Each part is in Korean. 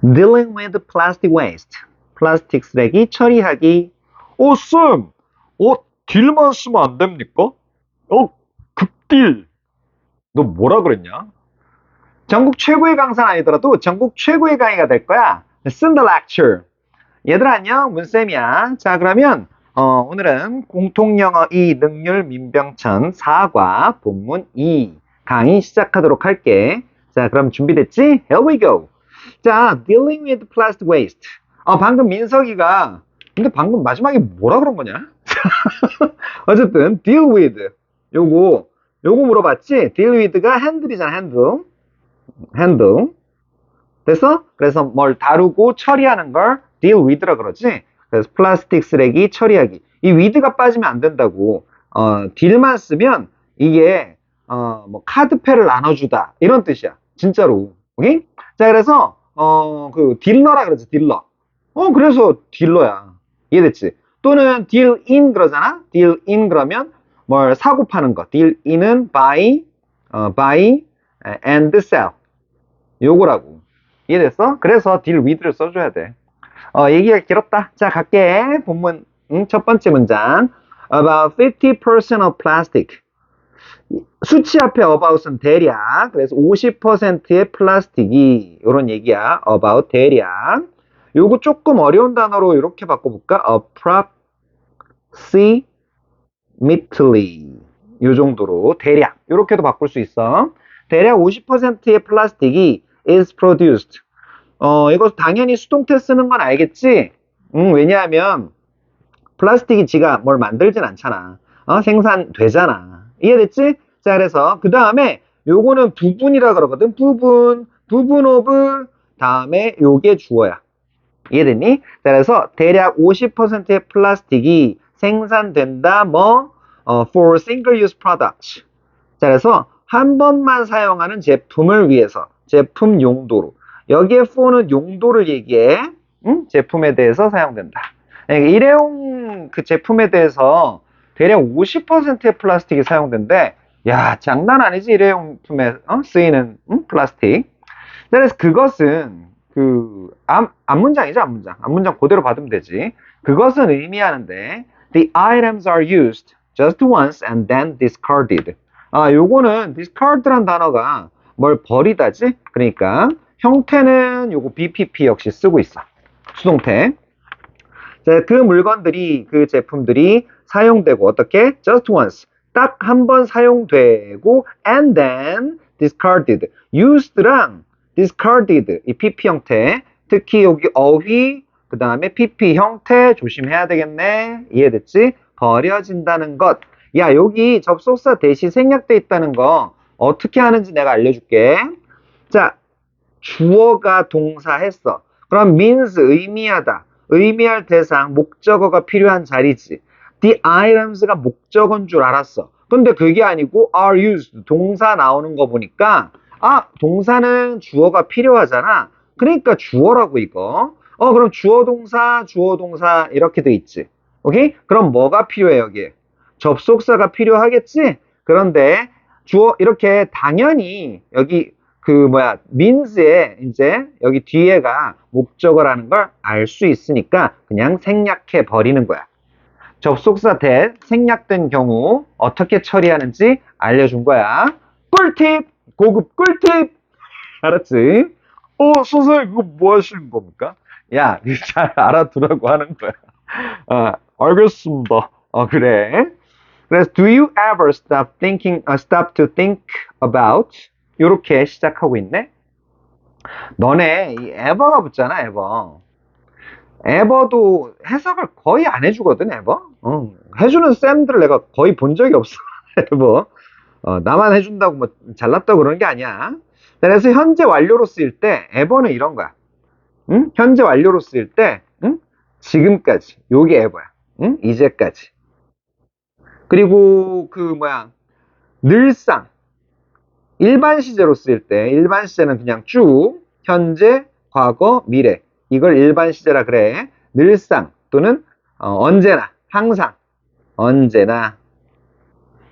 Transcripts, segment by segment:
Dealing with plastic waste. 플라스틱 쓰레기 처리하기. 쌤! 딜만 쓰면 안 됩니까? 급딜! 너 뭐라 그랬냐? 전국 최고의 강사는 아니더라도 전국 최고의 강의가 될 거야. Listen the lecture. 얘들아 안녕, 문쌤이야. 자, 그러면 오늘은 공통영어 2 능률 민병천 4과 본문 2 강의 시작하도록 할게. 자, 그럼 준비됐지? Here we go. 자, dealing with plastic waste. 방금 민석이가 근데 방금 마지막에 뭐라 그런 거냐? 어쨌든 deal with 요거 물어봤지? deal with가 handle이잖아. handle. 됐어? 그래서 뭘 다루고 처리하는 걸 deal with라 그러지. 그래서 플라스틱 쓰레기 처리하기. 이 with가 빠지면 안 된다고. deal만 쓰면 이게 뭐 카드패를 나눠주다 이런 뜻이야. 진짜로. 오케이? 자, 그래서 그 딜러라 그러지. 딜러. 그래서 딜러야. 이해됐지? 또는 deal in 그러잖아. deal in 그러면 뭘 사고 파는 거. deal in은 buy and sell. 요거라고. 이해됐어? 그래서 deal with를 써줘야 돼. 얘기가 길었다. 자, 갈게. 본문 첫 번째 문장. About 50% of plastic. 수치 앞에 about은 대략. 그래서 50%의 플라스틱이 이런 얘기야. about 대략. 요거 조금 어려운 단어로 이렇게 바꿔볼까? approximately. 요 정도로 대략. 이렇게도 바꿀 수 있어. 대략 50%의 플라스틱이 is produced. 이거 당연히 수동태 쓰는 건 알겠지? 왜냐하면 플라스틱이 지가 뭘 만들진 않잖아. 생산되잖아. 이해됐지? 자, 그래서 그 다음에 요거는 부분이라 그러거든. 부분 of 다음에 요게 주어야. 이해됐니? 자, 그래서 대략 50%의 플라스틱이 생산된다. for single use products. 자, 그래서 한 번만 사용하는 제품을 위해서 제품 용도로. 여기에 for는 용도를 얘기해. 제품에 대해서 사용된다. 일회용 그 제품에 대해서 대략 50%의 플라스틱이 사용된대. 야, 장난 아니지. 일회용품에 쓰이는 플라스틱. 그래서 그것은 그 앞문장이죠. 앞문장 그대로 받으면 되지. 그것은 의미하는데 the items are used just once and then discarded. 요거는 discard란 단어가 뭘 버리다지? 그러니까 형태는 요거 BPP 역시 쓰고 있어. 수동태. 자, 그 물건들이, 그 제품들이 사용되고 어떻게? just once. 딱 한 번 사용되고 and then discarded. used랑 discarded 이 PP 형태. 특히 여기 어휘, 그 다음에 PP 형태 조심해야 되겠네. 이해됐지? 버려진다는 것. 야, 여기 접속사 대시 생략돼 있다는 거 어떻게 하는지 내가 알려줄게. 자, 주어가 동사했어. 그럼 means 의미하다. 의미할 대상, 목적어가 필요한 자리지. The items가 목적어인 줄 알았어. 근데 그게 아니고 are used. 동사 나오는 거 보니까 동사는 주어가 필요하잖아. 그러니까 주어라고 이거. 그럼 주어 동사 이렇게 돼 있지. 오케이? 그럼 뭐가 필요해 여기에? 접속사가 필요하겠지? 그런데 주어 이렇게 당연히 여기 means에 이제 여기 뒤에가 목적어라는 걸 알 수 있으니까 그냥 생략해 버리는 거야. 접속사 that 생략된 경우 어떻게 처리하는지 알려준 거야. 꿀팁! 고급 꿀팁! 알았지? 선생님, 그거 뭐 하시는 겁니까? 야, 잘 알아두라고 하는 거야. 알겠습니다. 그래. 그래서 do you ever stop to think about? 요렇게 시작하고 있네. 너네 이 ever가 붙잖아, ever. ever도 해석을 거의 안 해주거든, ever. 해주는 쌤들을 내가 거의 본 적이 없어, ever. 나만 해준다고 뭐 잘났다고 그러는 게 아니야. 그래서 현재 완료로 쓰일 때 ever는 이런 거야. 현재 완료로 쓰일 때 지금까지 요게 ever야. 이제까지. 그리고 늘상 일반 시제로 쓰일 때 일반 시제는 그냥 쭉 현재, 과거, 미래 이걸 일반 시제라 그래. 늘상 또는 언제나, 항상, 언제나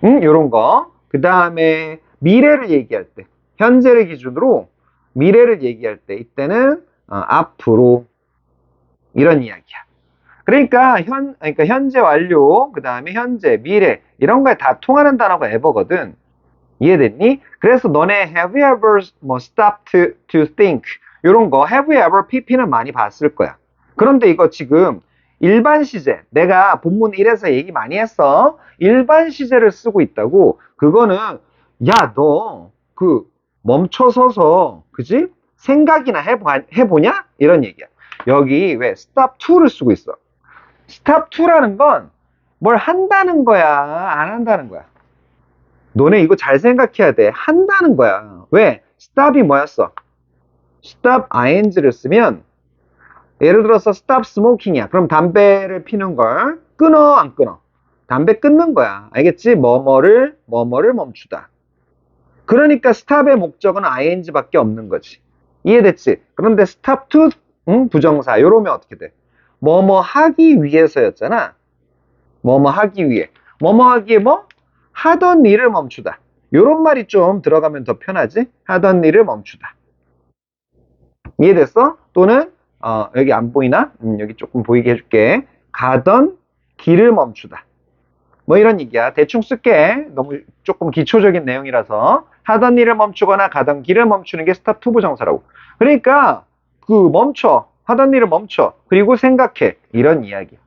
요런 거. 그 다음에 미래를 얘기할 때 현재를 기준으로 미래를 얘기할 때 이때는 앞으로 이런 이야기야. 그러니까 현재 완료, 그 다음에 현재, 미래 이런 거에 다 통하는 단어가 ever거든. 이해됐니? 그래서 너네 have you ever 뭐 stopped to think 이런 거 have you ever pp는 많이 봤을 거야. 그런데 이거 지금 일반 시제 내가 본문 1에서 얘기 많이 했어. 일반 시제를 쓰고 있다고. 그거는 야, 너 그 멈춰서서 그지? 생각이나 해보냐? 이런 얘기야. 여기 왜 stop to를 쓰고 있어? stop to라는 건 뭘 한다는 거야, 안 한다는 거야? 너네 이거 잘 생각해야 돼. 한다는 거야. 왜? stop이 뭐였어? stop ing를 쓰면 예를 들어서 stop smoking이야. 그럼 담배를 피는 걸 끊어, 안 끊어? 담배 끊는 거야. 알겠지? 뭐뭐를 멈추다. 그러니까 stop의 목적은 ing밖에 없는 거지. 이해됐지? 그런데 stop to 부정사 이러면 어떻게 돼? 뭐뭐 하기 위해서였잖아. 뭐뭐 하기 위해. 뭐뭐 하기에 뭐? 하던 일을 멈추다. 요런 말이 좀 들어가면 더 편하지? 하던 일을 멈추다. 이해됐어? 또는 여기 안 보이나? 여기 조금 보이게 해줄게. 가던 길을 멈추다. 뭐 이런 얘기야. 대충 쓸게. 너무 조금 기초적인 내용이라서 하던 일을 멈추거나 가던 길을 멈추는 게 스탑 투 부정사라고. 그러니까 그 멈춰. 하던 일을 멈춰. 그리고 생각해. 이런 이야기야.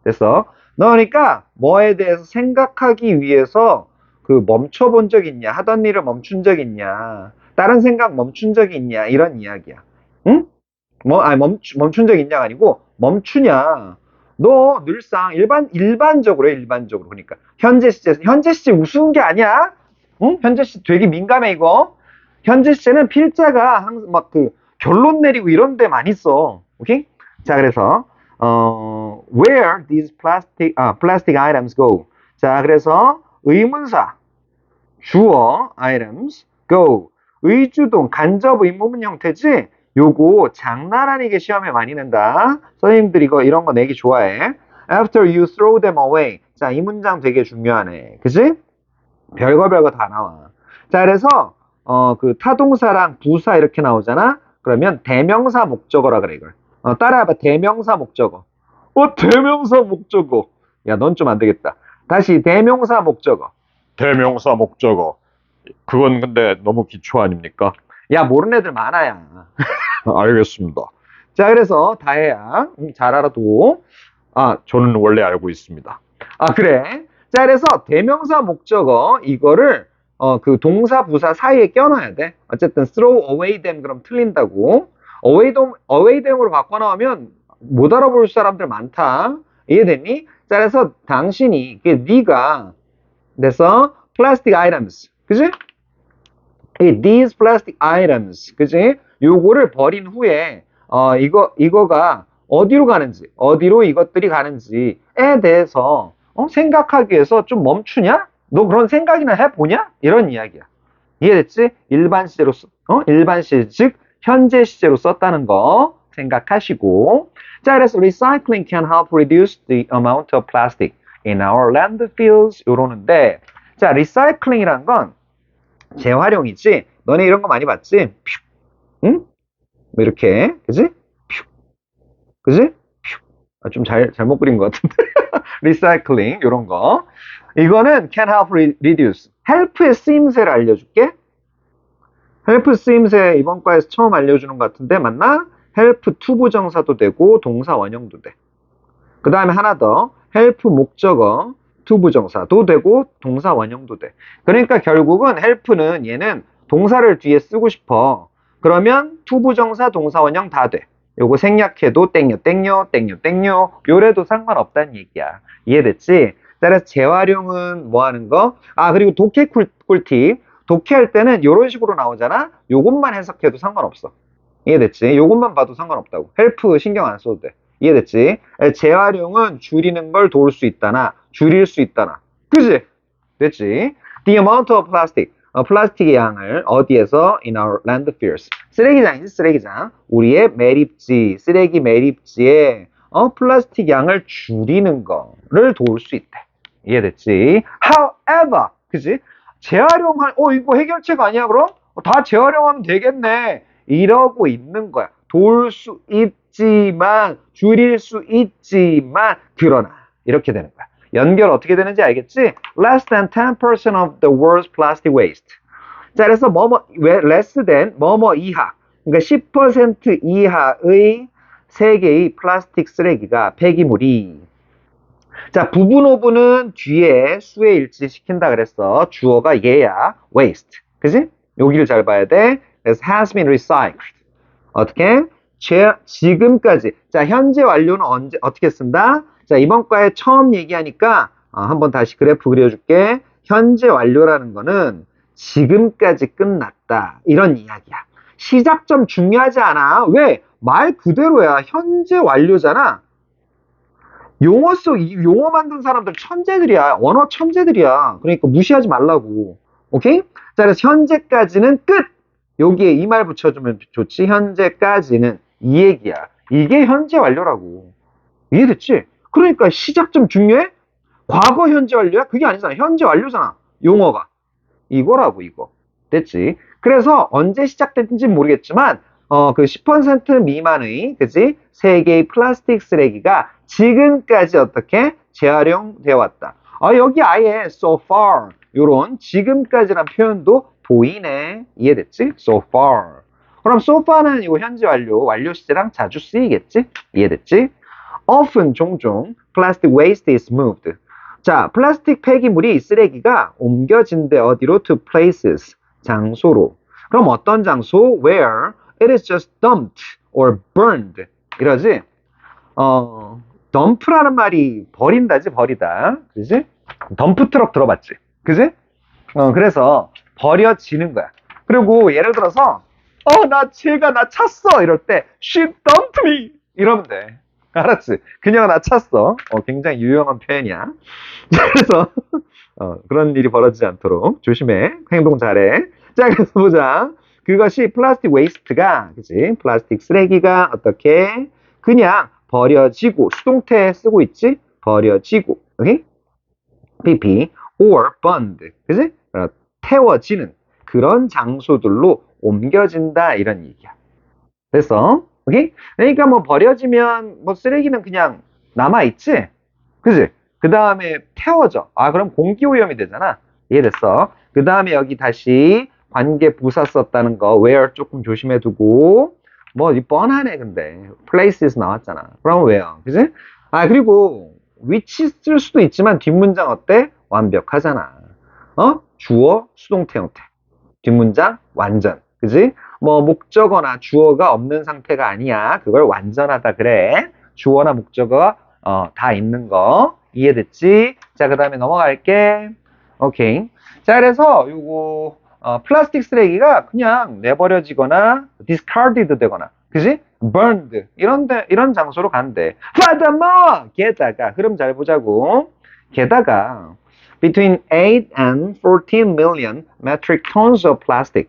됐어? 너 그러니까 뭐에 대해서 생각하기 위해서 그 멈춰본 적 있냐? 하던 일을 멈춘 적 있냐? 다른 생각 멈춘 적이 있냐? 이런 이야기야. 응? 멈춘 적 있냐가 아니고 멈추냐? 너 늘상 일반적으로 해, 일반적으로. 그러니까 현재 시제 우스운 게 아니야? 응? 현재 시제 되게 민감해 이거. 현재 시제는 필자가 항상 막 그 결론 내리고 이런 데 많이 써. 오케이? 자, 그래서 where these plastic items go. 자, 그래서 의문사, 주어, items, go. 의주동, 간접 의문문 형태지? 요거 장난 아니게 시험에 많이 낸다. 선생님들 이런 거 내기 좋아해. After you throw them away. 자, 이 문장 되게 중요하네. 그지? 별거 다 나와. 자, 그래서 그 타동사랑 부사 이렇게 나오잖아. 그러면 대명사 목적어라 그래 이걸. 따라해봐. 대명사 목적어. 대명사 목적어. 야, 넌 좀 안 되겠다. 다시 대명사 목적어. 대명사 목적어. 그건 근데 너무 기초 아닙니까? 야, 모르는 애들 많아야. 알겠습니다. 자, 그래서 다해야 잘 알아도. 저는 원래 알고 있습니다. 그래. 자, 그래서 대명사 목적어 이거를 그 동사 부사 사이에 껴놔야 돼. 어쨌든 throw away them 그럼 틀린다고. away them으로 바꿔 나오면 못 알아볼 사람들 많다. 이해됐니? 자, 그래서 당신이 네가 그래서 plastic items, 그지? these plastic items, 그지? 요거를 버린 후에 이거가 어디로 가는지, 어디로 이것들이 가는지에 대해서 생각하기 위해서 좀 멈추냐? 너 그런 생각이나 해보냐? 이런 이야기야. 이해됐지? 일반 시제로 일반 시제, 즉 현재 시제로 썼다는 거 생각하시고. 자, 그래서 recycling can help reduce the amount of plastic in our landfills 요러는데, 자, recycling이란 건 재활용이지. 너네 이런 거 많이 봤지? 응? 뭐 이렇게, 그지? 그지? 좀 잘못 그린 것 같은데. 리사이클링, 이런 거. 이거는 can help reduce. help의 쓰임새를 알려줄게. help 쓰임새 이번 과에서 처음 알려주는 것 같은데, 맞나? help 투부정사도 되고, 동사 원형도 돼. 그 다음에 하나 더. help 목적어, 투부정사도 되고, 동사 원형도 돼. 그러니까 결국은 help는 얘는 동사를 뒤에 쓰고 싶어. 그러면 투부정사, 동사 원형 다 돼. 요거 생략해도 땡요, 땡요, 땡요, 땡요. 요래도 상관없다는 얘기야. 이해됐지? 따라서 재활용은 뭐 하는 거? 그리고 독해 꿀팁. 독해할 때는 요런 식으로 나오잖아? 요것만 해석해도 상관없어. 이해됐지? 요것만 봐도 상관없다고. 헬프 신경 안 써도 돼. 이해됐지? 재활용은 줄이는 걸 도울 수 있다나, 줄일 수 있다나. 그지? 됐지? The amount of plastic. 플라스틱의 양을 어디에서? In our landfills. 쓰레기장이지, 쓰레기장. 우리의 매립지, 쓰레기 매립지에 플라스틱 양을 줄이는 거를 도울 수 있대. 이해됐지? However, 그지? 재활용한, 이거 해결책 아니야, 그럼? 다 재활용하면 되겠네. 이러고 있는 거야. 도울 수 있지만, 줄일 수 있지만, 그러나. 이렇게 되는 거야. 연결 어떻게 되는지 알겠지? Less than 10% of the world's plastic waste. 자, 그래서 less than, 이하. 그러니까 10% 이하의 세계의 플라스틱 쓰레기가 폐기물이. 자, 부분 오브는 뒤에 수에 일치시킨다 그랬어. 주어가 얘야. waste. 그지? 여기를 잘 봐야 돼. 그래서 has been recycled. 어떻게? 지금까지. 자, 현재 완료는 어떻게 쓴다? 자, 이번 과에 처음 얘기하니까 한번 다시 그래프 그려줄게. 현재 완료라는 거는 지금까지 끝났다. 이런 이야기야. 시작점 중요하지 않아. 왜? 말 그대로야. 현재 완료잖아. 용어 만든 사람들 천재들이야. 언어 천재들이야. 그러니까 무시하지 말라고. 오케이? 자, 그래서 현재까지는 끝! 여기에 이 말 붙여주면 좋지. 현재까지는 이 얘기야. 이게 현재 완료라고. 이해됐지? 그러니까 시작점 중요해? 과거 현재 완료야? 그게 아니잖아. 현재 완료잖아. 용어가. 이거라고, 이거. 됐지? 그래서 언제 시작됐는지 모르겠지만, 그 10% 미만의, 그지? 세계의 플라스틱 쓰레기가 지금까지 어떻게 재활용되어 왔다. 여기 아예 so far, 요런 지금까지란 표현도 보이네. 이해됐지? so far. 그럼 so far는 이거 현재 완료 시제랑 자주 쓰이겠지? 이해됐지? often, 종종, plastic waste is moved. 자, 플라스틱 폐기물이 쓰레기가 옮겨진대 어디로? to places, 장소로. 그럼 어떤 장소? where it is just dumped or burned. 이러지? 덤프라는 말이 버린다지, 버리다. 그지? 덤프 트럭 들어봤지? 그지? 그래서 버려지는 거야. 그리고 예를 들어서, 나 찼어! 이럴 때, she dumped me! 이러면 돼. 알았지? 그녀가 나 찼어. 굉장히 유용한 표현이야. 그래서, 그런 일이 벌어지지 않도록 조심해. 행동 잘해. 자, 그래서 보자. 그것이 플라스틱 웨이스트가, 그치? 플라스틱 쓰레기가 어떻게? 그냥 버려지고, 수동태 쓰고 있지? 버려지고, 오케이? PP, or burned, 그치? 태워지는 그런 장소들로 옮겨진다, 이런 얘기야. 됐어? 오케이? 그러니까 뭐 버려지면 뭐 쓰레기는 그냥 남아있지? 그치? 그 다음에 태워져. 그럼 공기오염이 되잖아. 이해됐어? 그 다음에 여기 다시 관계 부사 썼다는 거 where 조금 조심해 두고 뭐 뻔하네 근데 places 나왔잖아. 그럼 where? 그치? 그리고 which 쓸 수도 있지만 뒷문장 어때? 완벽하잖아. 주어, 수동태 형태. 뒷문장 완전. 그지? 뭐 목적어나 주어가 없는 상태가 아니야. 그걸 완전하다 그래. 주어나 목적어 다 있는 거. 이해됐지? 자, 그 다음에 넘어갈게. 오케이. 자, 그래서 요거 플라스틱 쓰레기가 그냥 내버려지거나 discarded 되거나, 그지? burned 이런 장소로 간대. Furthermore, 게다가 흐름 잘 보자고. 게다가 between 8 and 14 million metric tons of plastic.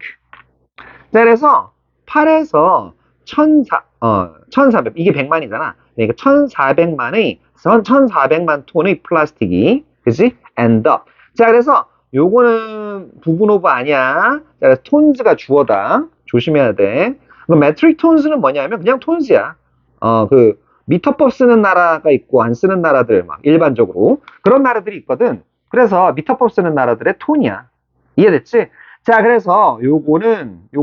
자, 그래서 8에서 1400, 이게 100만이잖아. 그러니까 1400만 톤의 플라스틱이, 그치? end up. 자, 그래서 요거는 부분 오브 아니야. 자, 그래서 톤즈가 주어다. 조심해야 돼. 그 metric tons는 뭐냐면 그냥 톤즈야. 그 미터법 쓰는 나라가 있고 안 쓰는 나라들 막 일반적으로 그런 나라들이 있거든. 그래서 미터법 쓰는 나라들의 톤이야. 이해됐지? 자, 그래서 요거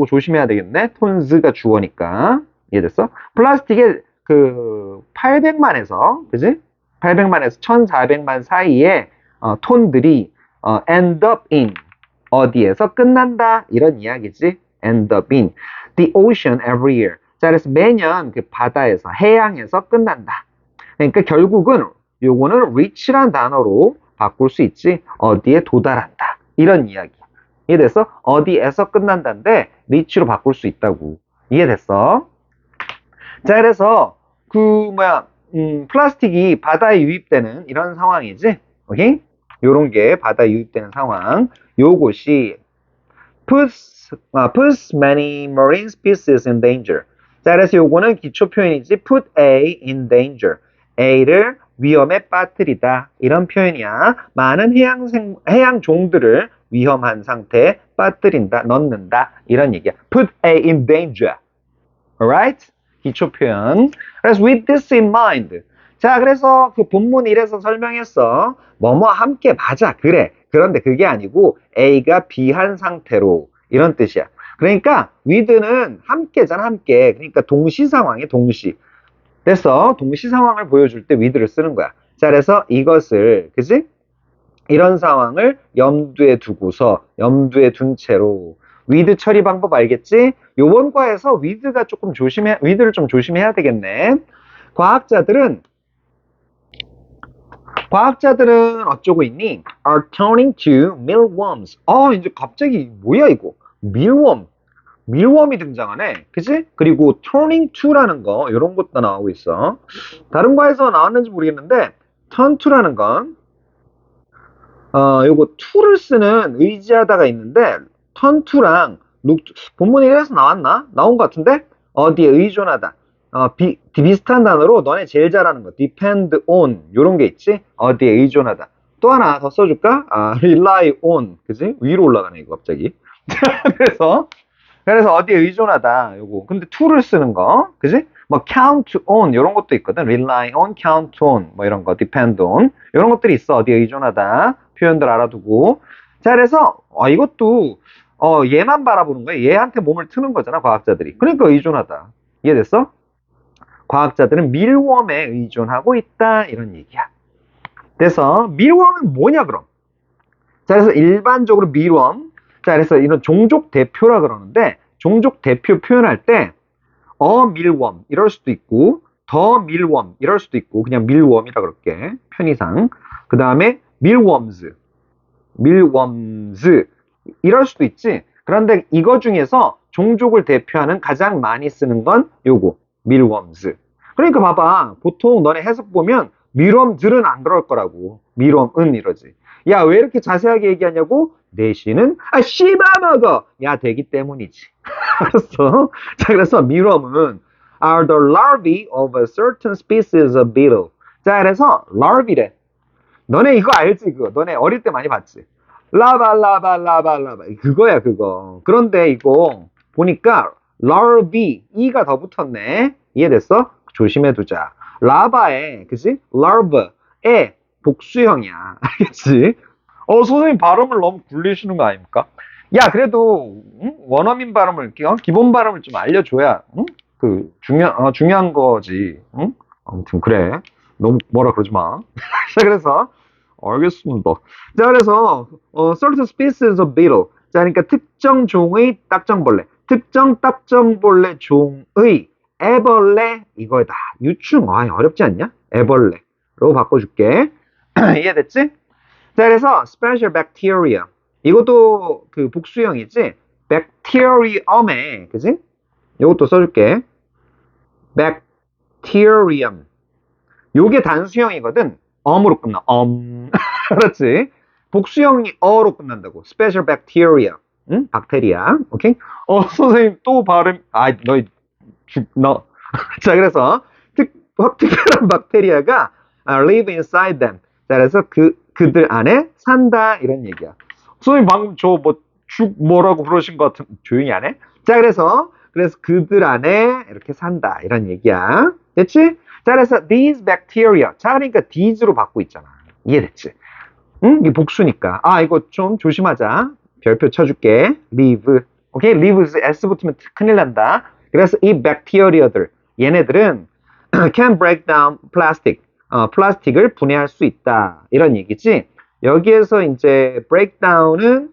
조심해야 되겠네. 톤즈가 주어니까. 이해됐어? 플라스틱의 그 800만에서, 그지? 800만에서 1400만 사이에 톤들이 end up in 어디에서 끝난다 이런 이야기지. end up in the ocean every year. 자, 그래서 매년 그 바다에서 해양에서 끝난다. 그러니까 결국은 요거는 reach란 단어로 바꿀 수 있지. 어디에 도달한다 이런 이야기. 이해됐어? 어디에서 끝난다인데 reach로 바꿀 수 있다고. 이해됐어? 자, 그래서 플라스틱이 바다에 유입되는 이런 상황이지. 오케이? 요런 게 바다에 유입되는 상황. 요것이 puts many marine species in danger. 자, 그래서 요거는 기초 표현이지. put A in danger. A를 위험에 빠뜨리다. 이런 표현이야. 많은 해양 종들을 위험한 상태에 빠뜨린다, 넣는다. 이런 얘기야. put A in danger. Alright? 기초 표현. 그래서 with this in mind. 자, 그래서 그 본문 1에서 설명했어. 뭐뭐 함께 맞아. 그래. 그런데 그게 아니고 A가 B한 상태로 이런 뜻이야. 그러니까 with는 함께잖아, 함께. 그러니까 동시 상황에 동시. 그래서 동시 상황을 보여줄 때 with를 쓰는 거야. 자, 그래서 이것을, 그지? 이런 상황을 염두에 두고서, 염두에 둔 채로, with 처리 방법 알겠지? 요번 과에서 with를 좀 조심해야 되겠네. 과학자들은 어쩌고 있니? are turning to mealworms. 이제 갑자기 뭐야 이거? 밀웜이 등장하네. 그치? 그리고 turning to라는 거, 이런 것도 나오고 있어. 다른 과에서 나왔는지 모르겠는데, turn to라는 건, 요거 to를 쓰는 의지하다가 있는데, turn to랑, 본문에 이래서 나왔나? 나온 것 같은데? 어디에 의존하다. 비슷한 단어로 너네 제일 잘하는 거, depend on, 요런 게 있지? 어디에 의존하다. 또 하나 더 써줄까? rely on. 그치? 위로 올라가네, 이거 갑자기. 그래서 어디에 의존하다 요거. 근데 to를 쓰는 거, 그지? 뭐 count on 이런 것도 있거든. rely on, count on 뭐 이런 거, depend on 이런 것들이 있어. 어디에 의존하다 표현들 알아두고. 자, 그래서 이것도 얘만 바라보는 거야. 얘한테 몸을 트는 거잖아, 과학자들이. 그러니까 의존하다. 이해됐어? 과학자들은 밀웜에 의존하고 있다 이런 얘기야. 그래서 밀웜은 뭐냐 그럼? 자, 그래서 일반적으로 밀웜. 자, 그래서 이런 종족 대표라 그러는데, 종족 대표 표현할 때, 밀웜, 이럴 수도 있고, 더 밀웜, 이럴 수도 있고, 그냥 밀웜이라 그럴게. 편의상. 그 다음에, 밀웜즈, 이럴 수도 있지. 그런데 이거 중에서 종족을 대표하는 가장 많이 쓰는 건 요거, 밀웜즈. 그러니까 봐봐. 보통 너네 해석 보면, 밀웜들은 안 그럴 거라고. 밀웜은 이러지. 야, 왜 이렇게 자세하게 얘기하냐고? 내시는 씹어먹어 야 되기 때문이지. 알았어? 자, 그래서 밀웜은 are the larvae of a certain species of beetle. 자, 그래서 larvae래. 너네 이거 알지? 그거 너네 어릴 때 많이 봤지? 라바 그거야 그거. 그런데 이거 보니까 larvae e가 더 붙었네. 이해됐어? 조심해두자. 라바에, 그치? larva에 복수형이야. 알겠지? 선생님 발음을 너무 굴리시는 거 아닙니까? 야, 그래도 원어민 발음을, 기본 발음을 좀 알려줘야 중요한 거지. 응? 아무튼 그래. 너무 뭐라 그러지 마. 자, 그래서 알겠습니다. 자, 그래서 certain species of beetle. 자, 그러니까 특정 종의 딱정벌레. 특정 딱정벌레 종의 애벌레 이거다. 유충. 어렵지 않냐? 애벌레로 바꿔줄게. 이해됐지? 자, 그래서 special bacteria. 이것도 그 복수형이지? bacterium에, 그지? 이것도 써줄게. bacterium. 요게 단수형이거든. 음으로 끝나. 그렇지? 복수형이 어로 끝난다고. special bacteria. 응? 박테리아. 오케이? 선생님 또 발음. 자, 그래서 특별한 박테리아가 live inside them. 자, 그래서 그들 안에 산다 이런 얘기야. 선생님 방금 뭐라고 그러신 것 같은 조용히 안 해? 자, 그래서 그들 안에 이렇게 산다 이런 얘기야. 됐지? 자, 그래서 these bacteria. 자, 그러니까 these로 받고 있잖아. 이해됐지? 응? 이게 복수니까. 이거 좀 조심하자. 별표 쳐줄게. live. 오케이? live s 붙으면 큰일 난다. 그래서 이 bacteria들 얘네들은 can break down plastic. 플라스틱을 분해할 수 있다. 이런 얘기지. 여기에서 이제 breakdown은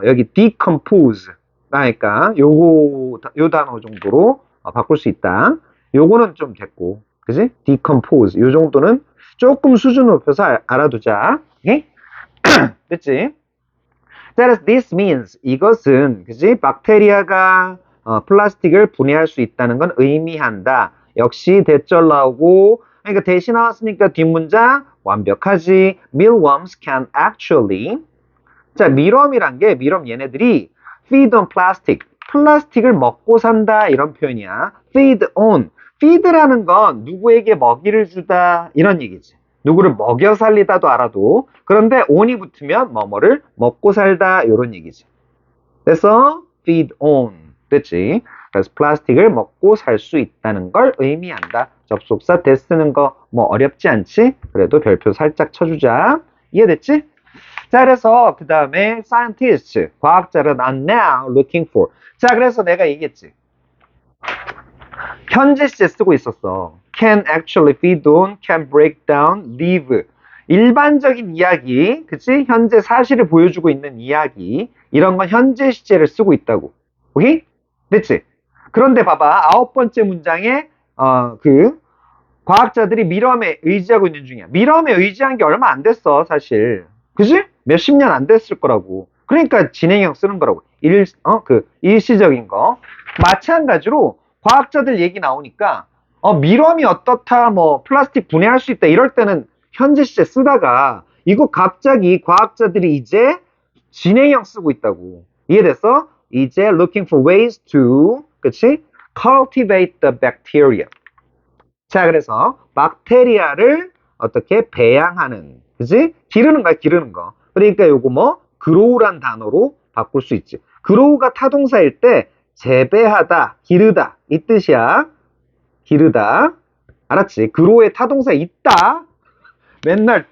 여기 decompose. 그러니까 요 단어 정도로 바꿀 수 있다. 요거는 좀 됐고. 그지? decompose. 요 정도는 조금 수준 높여서 알아두자. 오케이? 됐지? 자, 그래서 this means 이것은 그지? 박테리아가 플라스틱을 분해할 수 있다는 건 의미한다. 역시 대절 나오고 그러니까 대신 나왔으니까 뒷문장 완벽하지. mealworms can actually. 자, 밀웜이란 게 밀웜 얘네들이 feed on plastic. 플라스틱을 먹고 산다 이런 표현이야. feed on. feed라는 건 누구에게 먹이를 주다 이런 얘기지. 누구를 먹여 살리다도 알아도. 그런데 on이 붙으면 뭐뭐를 먹고 살다 이런 얘기지. 그래서 feed on. 됐지? 그래서 플라스틱을 먹고 살 수 있다는 걸 의미한다. 접속사 대 쓰는 거 뭐 어렵지 않지? 그래도 별표 살짝 쳐주자. 이해됐지? 자, 그래서 그 다음에 scientists, 과학자는 are now looking for. 자, 그래서 내가 얘기했지. 현재 시제 쓰고 있었어. can actually feed on, can break down, live. 일반적인 이야기, 그치? 현재 사실을 보여주고 있는 이야기. 이런 건 현재 시제를 쓰고 있다고. 오케이? 됐지? 그런데 봐봐. 9번째 문장에, 과학자들이 미럼에 의지하고 있는 중이야. 미럼에 의지한 게 얼마 안 됐어, 사실. 그지? 몇십 년 안 됐을 거라고. 그러니까 진행형 쓰는 거라고. 일시적인 거. 마찬가지로 과학자들 얘기 나오니까, 미럼이 어떻다, 뭐, 플라스틱 분해할 수 있다, 이럴 때는 현재 시제 쓰다가, 이거 갑자기 과학자들이 이제 진행형 쓰고 있다고. 이해됐어? 이제 looking for ways to, 그치? cultivate the bacteria. 자, 그래서 박테리아를 어떻게 배양하는, 그지? 기르는 거야, 기르는 거. 그러니까 요거 뭐 grow란 단어로 바꿀 수 있지. grow가 타동사일 때 재배하다, 기르다 이 뜻이야. 기르다. 알았지? grow의 타동사 있다. 맨날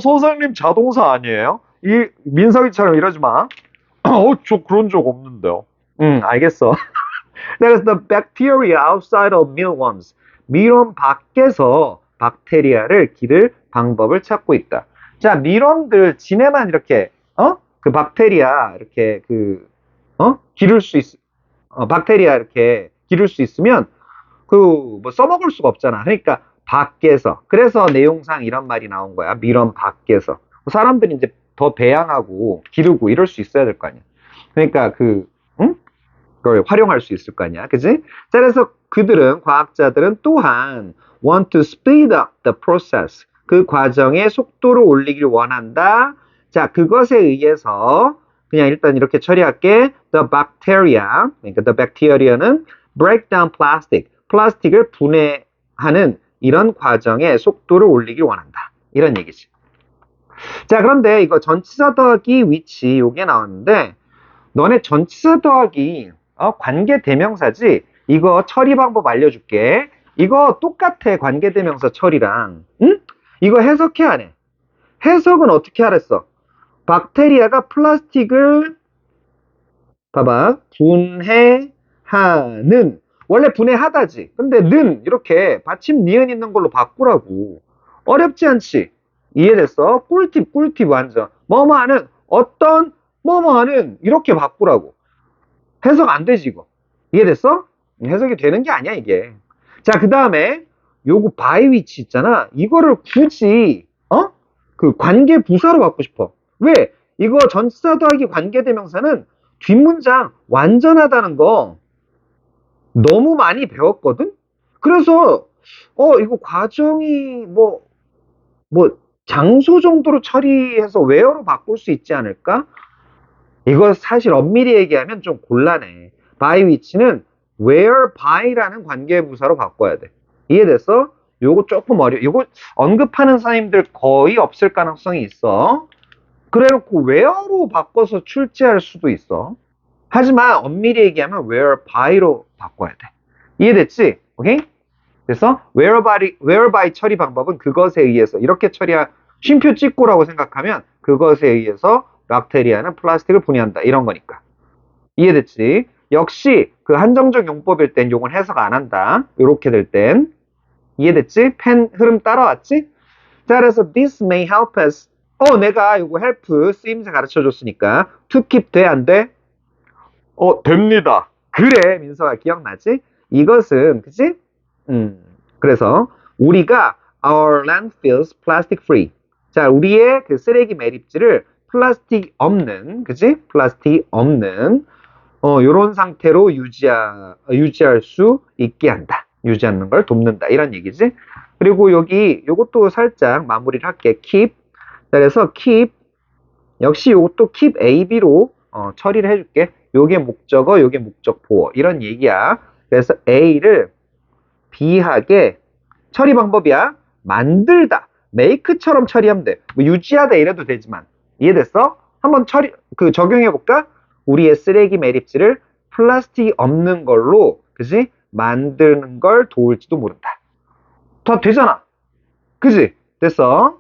선생님 자동사 아니에요? 이 민석이처럼 이러지 마. 저 그런 적 없는데요. 알겠어. 그래서 the bacteria outside of mealworms. 밀웜 밖에서 박테리아를 기를 방법을 찾고 있다. 자, 밀웜들 지네만 이렇게 그 박테리아 이렇게 기를 수 박테리아 이렇게 기를 수 있으면 뭐 써먹을 수가 없잖아. 그러니까 밖에서. 그래서 내용상 이런 말이 나온 거야. 밀웜 밖에서. 사람들이 이제 더 배양하고 기르고 이럴 수 있어야 될 거 아니야. 그러니까 그걸 활용할 수 있을 거 아니야. 그지? 자, 그래서 과학자들은 또한 want to speed up the process. 그 과정의 속도를 올리길 원한다. 자, 그것에 의해서 그냥 일단 이렇게 처리할게. The bacteria, 그러니까 the bacteria는 break down plastic. 플라스틱을 분해하는 이런 과정의 속도를 올리길 원한다. 이런 얘기지. 자, 그런데 이거 전치사 더하기 위치 요게 나왔는데 너네 전치사 더하기 관계대명사지? 이거 처리 방법 알려줄게. 이거 똑같아, 관계대명사 처리랑. 응? 이거 해석해, 안 해? 해석은 어떻게 하랬어? 박테리아가 플라스틱을, 봐봐, 분해하는. 원래 분해하다지. 근데 는, 이렇게 받침 니은 있는 걸로 바꾸라고. 어렵지 않지? 이해됐어? 꿀팁, 꿀팁 완전. 뭐뭐하는, 어떤, 뭐뭐하는, 이렇게 바꾸라고. 해석 안 되지, 이거. 이해됐어? 해석이 되는 게 아니야, 이게. 자, 그 다음에 요거 by which 있잖아. 이거를 굳이 그 관계 부사로 받고 싶어. 왜? 이거 전치사 더하기 관계대명사는 뒷문장 완전하다는 거 너무 많이 배웠거든? 그래서 이거 과정이 뭐 장소 정도로 처리해서 where로 바꿀 수 있지 않을까? 이거 사실 엄밀히 얘기하면 좀 곤란해. by which는 where by라는 관계부사로 바꿔야 돼. 이해됐어? 요거 조금 요거 언급하는 선생님들 거의 없을 가능성이 있어. 그래놓고 where로 바꿔서 출제할 수도 있어. 하지만 엄밀히 얘기하면 where by로 바꿔야 돼. 이해됐지? 오케이? 그래서 where by 처리 방법은 그것에 의해서 이렇게 쉼표 찍고라고 생각하면 그것에 의해서 박테리아는 플라스틱을 분해한다. 이런 거니까. 이해됐지? 역시 그 한정적 용법일 땐 요건 해석 안 한다. 이렇게 될 땐. 이해됐지? 펜 흐름 따라왔지? 자, 그래서 this may help us. 내가 요거 help 쓰임새 가르쳐 줬으니까 to keep 돼? 안 돼? 됩니다. 그래, 민서가 기억나지? 이것은, 그치? 그래서 우리가 our landfills plastic free. 자, 우리의 그 쓰레기 매립지를 플라스틱 없는, 그치? 플라스틱 없는, 요런 상태로 유지할 수 있게 한다. 유지하는 걸 돕는다. 이런 얘기지. 그리고 요것도 살짝 마무리를 할게. keep. 자, 그래서 keep. 역시 요것도 keep A, B로, 처리를 해줄게. 요게 목적어, 요게 목적 보어. 이런 얘기야. 그래서 A를 B하게 처리 방법이야. 만들다. make처럼 처리하면 돼. 뭐 유지하다 이래도 되지만. 이해됐어? 한번 적용해볼까? 우리의 쓰레기 매립지를 플라스틱이 없는 걸로, 그지? 만드는 걸 도울지도 모른다. 다 되잖아. 그지? 됐어.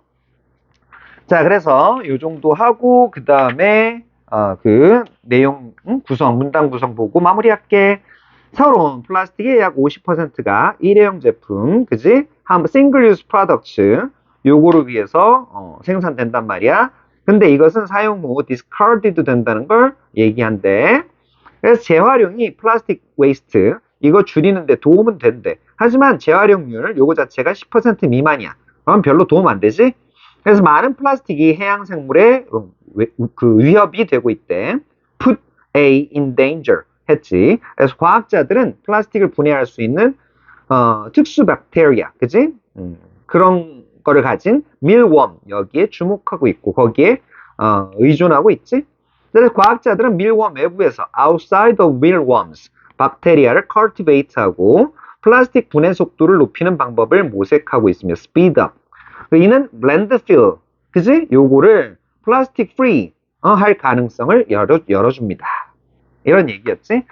자, 그래서 요 정도 하고, 그 다음에, 그 내용, 구성, 문단 구성 보고 마무리할게. 새로운 플라스틱의 약 50%가 일회용 제품, 그지? 싱글 유스 프로덕츠, 요거를 위해서 생산된단 말이야. 근데 이것은 사용 후 discarded 된다는 걸 얘기한대. 그래서 재활용이 플라스틱 웨이스트, 이거 줄이는데 도움은 된대. 하지만 재활용률, 요거 자체가 10% 미만이야. 그럼 별로 도움 안 되지? 그래서 많은 플라스틱이 해양 생물에 그 위협이 되고 있대. Put A in danger 했지. 그래서 과학자들은 플라스틱을 분해할 수 있는 특수 박테리아, 그지? 그런 거를 가진 밀웜 여기에 주목하고 있고 거기에 의존하고 있지. 그래서 과학자들은 밀웜 외부에서 outside of mealworms 박테리아를 cultivate하고 플라스틱 분해 속도를 높이는 방법을 모색하고 있으며 speed up. 이는 landfill, 그지? 요거를 플라스틱 free 할 가능성을 열어줍니다. 이런 얘기였지.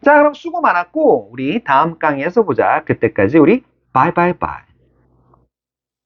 자, 그럼 수고 많았고 우리 다음 강의에서 보자. 그때까지 우리 바이바이바이.